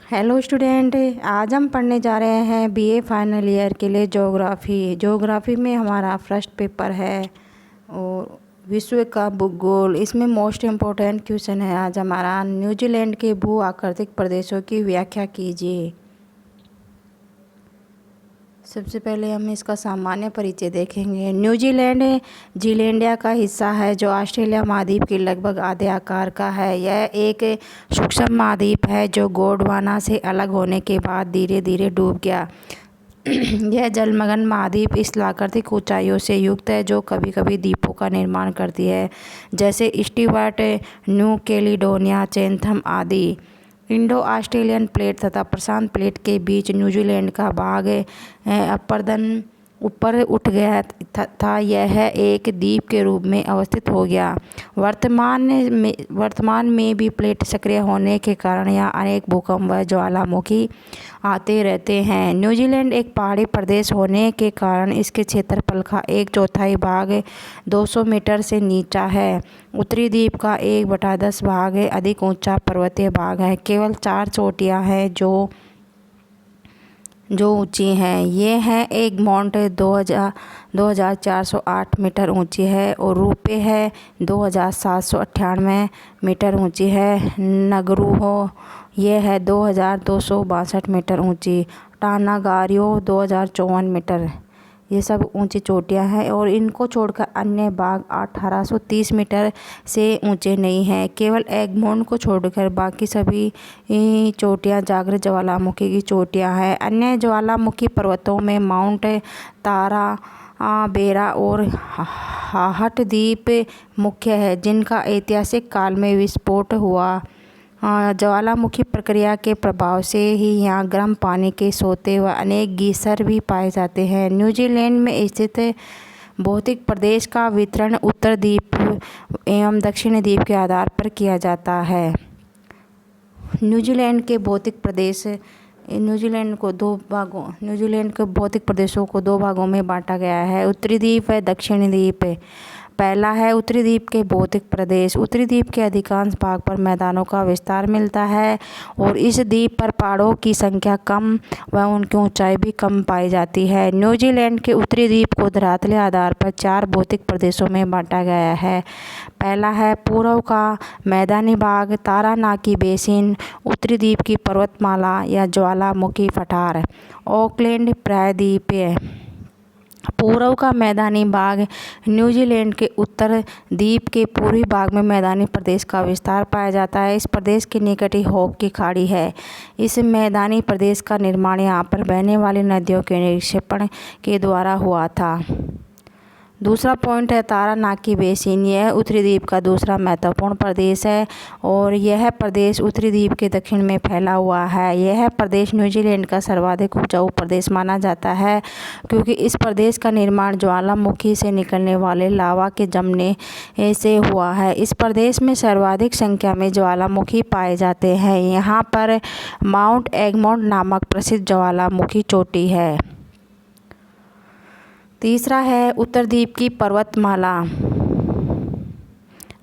Hello student, आज हम पढ़ने जा रहे हैं बीए फाइनल ईयर के लिए ज्योग्राफी में हमारा फर्स्ट पेपर है और विश्व का भूगोल। इसमें मोस्ट इम्पोर्टेंट क्वेश्चन है आज हमारा, न्यूजीलैंड के भू आकृतिक प्रदेशों की व्याख्या कीजिए। सबसे पहले हम इसका सामान्य परिचय देखेंगे। न्यूजीलैंड जीलैंडिया का हिस्सा है जो ऑस्ट्रेलिया महाद्वीप के लगभग आधे आकार का है। यह एक सूक्ष्म महाद्वीप है जो गोंडवाना से अलग होने के बाद धीरे धीरे डूब गया। यह जलमग्न महाद्वीप इस प्राकृतिक ऊंचाइयों से युक्त है जो कभी कभी द्वीपों का निर्माण करती है, जैसे स्टीवर्ट, न्यू कैलिडोनिया, चैथम आदि। इंडो ऑस्ट्रेलियन प्लेट तथा प्रशांत प्लेट के बीच न्यूजीलैंड का भाग अपरदन ऊपर उठ गया था। यह एक द्वीप के रूप में अवस्थित हो गया। वर्तमान में भी प्लेट सक्रिय होने के कारण यहाँ अनेक भूकंप व ज्वालामुखी आते रहते हैं। न्यूजीलैंड एक पहाड़ी प्रदेश होने के कारण इसके क्षेत्रफल का 1/4 भाग 200 मीटर से नीचा है। उत्तरी द्वीप का 1/10 भाग अधिक ऊंचा पर्वतीय भाग है। केवल 4 चोटियाँ हैं जो ऊंची हैं। ये हैं एक माउंट 2408 मीटर ऊंची है और रूपे है 2798 मीटर ऊंची है। नगरोहो ये है 2262 मीटर ऊंची। टानागारियो 2054 मीटर। ये सब ऊंची चोटियां हैं और इनको छोड़कर अन्य भाग 1830 मीटर से ऊंचे नहीं हैं। केवल एगमोंड को छोड़कर बाकी सभी चोटियां जागृत ज्वालामुखी की चोटियां हैं। अन्य ज्वालामुखी पर्वतों में माउंट तारा बेरा और हाहट द्वीप मुख्य है, जिनका ऐतिहासिक काल में विस्फोट हुआ। ज्वालामुखी प्रक्रिया के प्रभाव से ही यहाँ गर्म पानी के सोते व अनेक गीसर भी पाए जाते हैं। न्यूजीलैंड में स्थित भौतिक प्रदेश का वितरण उत्तर द्वीप एवं दक्षिण द्वीप के आधार पर किया जाता है। न्यूजीलैंड के भौतिक प्रदेशों को 2 भागों में बांटा गया है, उत्तरी द्वीप व दक्षिणी द्वीप। पहला है उत्तरी द्वीप के भौतिक प्रदेश। उत्तरी द्वीप के अधिकांश भाग पर मैदानों का विस्तार मिलता है और इस द्वीप पर पहाड़ों की संख्या कम व उनकी ऊंचाई भी कम पाई जाती है। न्यूजीलैंड के उत्तरी द्वीप को धरातलीय आधार पर 4 भौतिक प्रदेशों में बांटा गया है। पहला है पूर्व का मैदानी भाग, तारानाकी बेसिन, उत्तरी द्वीप की पर्वतमाला या ज्वालामुखी पठार, ऑकलैंड प्रायद्वीप। पूर्व का मैदानी भाग न्यूजीलैंड के उत्तर द्वीप के पूर्वी भाग में मैदानी प्रदेश का विस्तार पाया जाता है। इस प्रदेश के निकट ही हॉक की खाड़ी है। इस मैदानी प्रदेश का निर्माण यहाँ पर बहने वाली नदियों के निक्षेपण के द्वारा हुआ था। दूसरा पॉइंट है तारानाकी बेसिन। यह उत्तरी द्वीप का दूसरा महत्वपूर्ण प्रदेश है और यह प्रदेश उत्तरी द्वीप के दक्षिण में फैला हुआ है। यह प्रदेश न्यूजीलैंड का सर्वाधिक उपजाऊ प्रदेश माना जाता है क्योंकि इस प्रदेश का निर्माण ज्वालामुखी से निकलने वाले लावा के जमने से हुआ है। इस प्रदेश में सर्वाधिक संख्या में ज्वालामुखी पाए जाते हैं। यहाँ पर माउंट एगमोंड नामक प्रसिद्ध ज्वालामुखी चोटी है। तीसरा है उत्तर द्वीप की पर्वतमाला।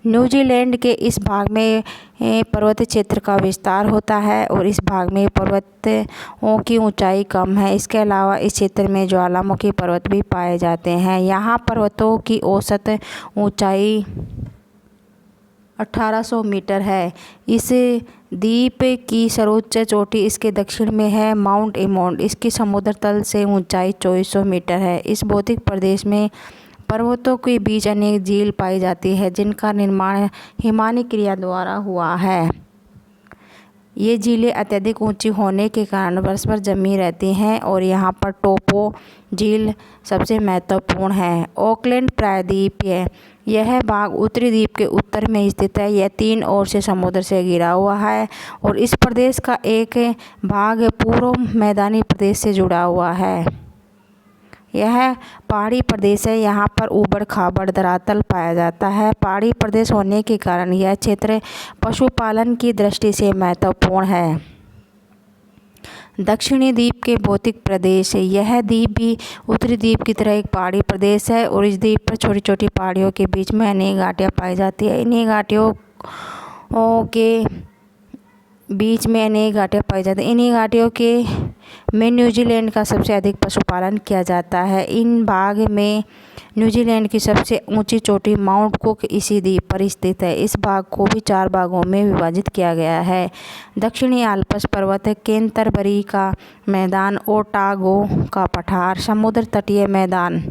न्यूजीलैंड के इस भाग में पर्वतीय क्षेत्र का विस्तार होता है और इस भाग में पर्वतों की ऊंचाई कम है। इसके अलावा इस क्षेत्र में ज्वालामुखी पर्वत भी पाए जाते हैं। यहाँ पर्वतों की औसत ऊंचाई 1800 मीटर है। इस द्वीप की सर्वोच्च चोटी इसके दक्षिण में है, माउंट एमोंड। इसकी समुद्र तल से ऊंचाई 2400 मीटर है। इस भौतिक प्रदेश में पर्वतों के बीच अनेक झील पाई जाती है जिनका निर्माण हिमानी क्रिया द्वारा हुआ है। ये झीलें अत्यधिक ऊंची होने के कारण परस्पर जमी रहती हैं और यहाँ पर टोपो झील सबसे महत्वपूर्ण है। ऑकलैंड प्रायद्वीप यह भाग उत्तरी द्वीप के उत्तर में स्थित है। यह 3 ओर से समुद्र से घिरा हुआ है और इस प्रदेश का एक भाग पूर्व मैदानी प्रदेश से जुड़ा हुआ है। यह पहाड़ी प्रदेश है। यहाँ पर ऊबड़ खाबड़ धरातल पाया जाता है। पहाड़ी प्रदेश होने के कारण यह क्षेत्र पशुपालन की दृष्टि से महत्वपूर्ण है। दक्षिणी द्वीप के भौतिक प्रदेश। यह द्वीप भी उत्तरी द्वीप की तरह एक पहाड़ी प्रदेश है और इस द्वीप पर छोटी छोटी पहाड़ियों के बीच में अनेक घाटियाँ पाई जाती है। इन्हीं घाटियों के बीच में अनेक घाटियाँ पाई जाती हैं। इन्हीं घाटियों के में न्यूजीलैंड का सबसे अधिक पशुपालन किया जाता है। इन भाग में न्यूजीलैंड की सबसे ऊंची चोटी माउंट कुक इसी द्वीप पर स्थित है। इस भाग को भी 4 भागों में विभाजित किया गया है। दक्षिणी आल्प्स पर्वत, कैंटरबरी का मैदान, ओटागो का पठार, समुद्र तटीय मैदान।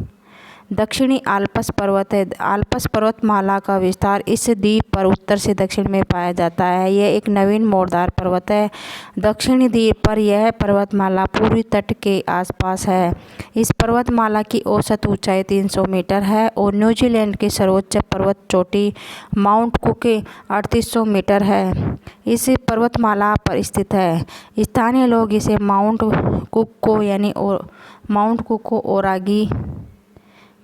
दक्षिणी आल्प्स पर्वतमाला का विस्तार इस द्वीप पर उत्तर से दक्षिण में पाया जाता है। यह एक नवीन मोड़दार पर्वत है। दक्षिणी द्वीप पर यह पर्वतमाला पूर्वी तट के आसपास है। इस पर्वतमाला की औसत ऊंचाई 300 मीटर है और न्यूजीलैंड की सर्वोच्च पर्वत चोटी माउंट कुक 3800 मीटर है। इस पर्वतमाला पर स्थित है। स्थानीय लोग इसे माउंट कुक को ओरागी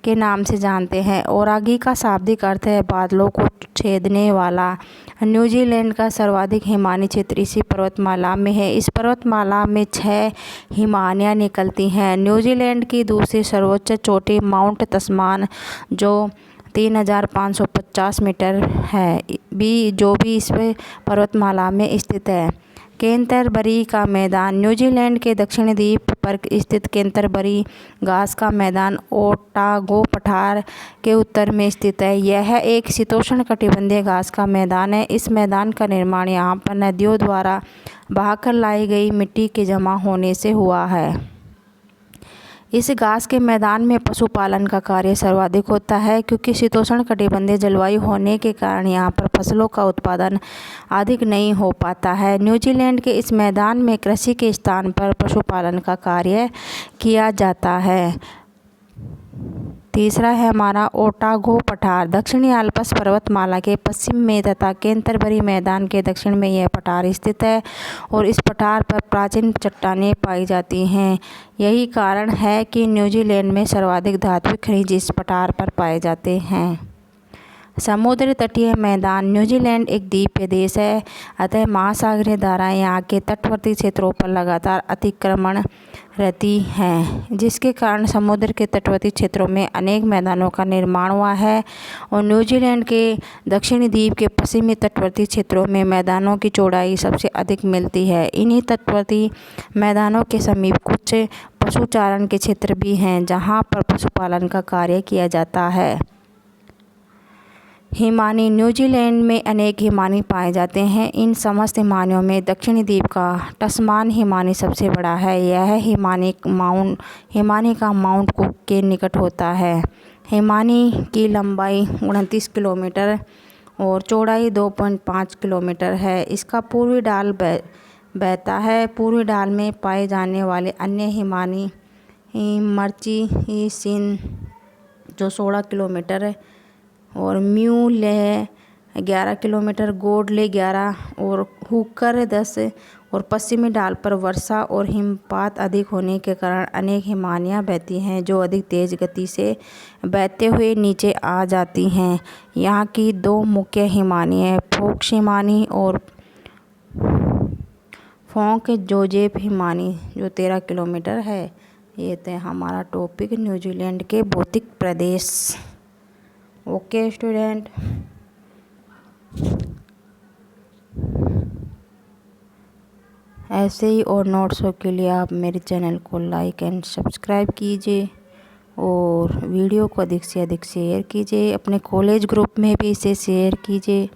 के नाम से जानते हैं। ओरागी का शाब्दिक अर्थ है बादलों को छेदने वाला। न्यूजीलैंड का सर्वाधिक हिमानी क्षेत्र इसी पर्वतमाला में है। इस पर्वतमाला में 6 हिमानियाँ निकलती हैं। न्यूजीलैंड की दूसरी सर्वोच्च चोटी माउंट तस्मान जो 3550 मीटर है जो भी इस पर्वतमाला में स्थित है। कैंटरबरी का मैदान, न्यूजीलैंड के दक्षिणी द्वीप पर स्थित कैंटरबरी घास का मैदान ओटागो पठार के उत्तर में स्थित है। यह एक शीतोष्णकटिबंधीय घास का मैदान है। इस मैदान का निर्माण यहाँ पर नदियों द्वारा बहाकर लाई गई मिट्टी के जमा होने से हुआ है। इस घास के मैदान में पशुपालन का कार्य सर्वाधिक होता है क्योंकि शीतोष्णकटिबंधीय जलवायु होने के कारण यहाँ पर फसलों का उत्पादन अधिक नहीं हो पाता है। न्यूजीलैंड के इस मैदान में कृषि के स्थान पर पशुपालन का कार्य किया जाता है। तीसरा है हमारा ओटागो पठार। दक्षिणी आल्प्स पर्वतमाला के पश्चिम में तथा कैंटरबरी मैदान के दक्षिण में यह पठार स्थित है और इस पठार पर प्राचीन चट्टानें पाई जाती हैं। यही कारण है कि न्यूजीलैंड में सर्वाधिक धात्विक खनिज इस पठार पर पाए जाते हैं। समुद्र तटीय मैदान, न्यूजीलैंड एक द्वीपीय देश है, अतः महासागरीय धाराएं यहाँ के तटवर्ती क्षेत्रों पर लगातार अतिक्रमण रहती हैं, जिसके कारण समुद्र के तटवर्ती क्षेत्रों में अनेक मैदानों का निर्माण हुआ है और न्यूजीलैंड के दक्षिणी द्वीप के पश्चिमी तटवर्ती क्षेत्रों में मैदानों की चौड़ाई सबसे अधिक मिलती है। इन्हीं तटवर्ती मैदानों के समीप कुछ पशुचारण के क्षेत्र भी हैं जहाँ पर पशुपालन का कार्य किया जाता है। हिमानी, न्यूजीलैंड में अनेक हिमानी पाए जाते हैं। इन समस्त हिमानियों में दक्षिणी द्वीप का टस्मान हिमानी सबसे बड़ा है। यह हिमानी का माउंट कुक के निकट होता है। हिमानी की लंबाई 29 किलोमीटर और चौड़ाई 2.5 किलोमीटर है। इसका पूर्वी ढाल बहता है। पूर्वी ढाल में पाए जाने वाले अन्य हिमानी मर्चिसिन जो 16 किलोमीटर और म्यू ले 11 किलोमीटर, गोडले 11 और हुकर 10 और पश्चिमी ढाल पर वर्षा और हिमपात अधिक होने के कारण अनेक हिमानियाँ बहती हैं जो अधिक तेज़ गति से बहते हुए नीचे आ जाती हैं। यहाँ की 2 मुख्य हिमानी हैं, फोक्स हिमानी और फोंक जोजेफ हिमानी जो 13 किलोमीटर है। ये थे हमारा टॉपिक न्यूजीलैंड के भौतिक प्रदेश। ओके स्टूडेंट, ऐसे ही और नोट्सों के लिए आप मेरे चैनल को लाइक एंड सब्सक्राइब कीजिए और वीडियो को अधिक से अधिक शेयर कीजिए। अपने कॉलेज ग्रुप में भी इसे शेयर कीजिए।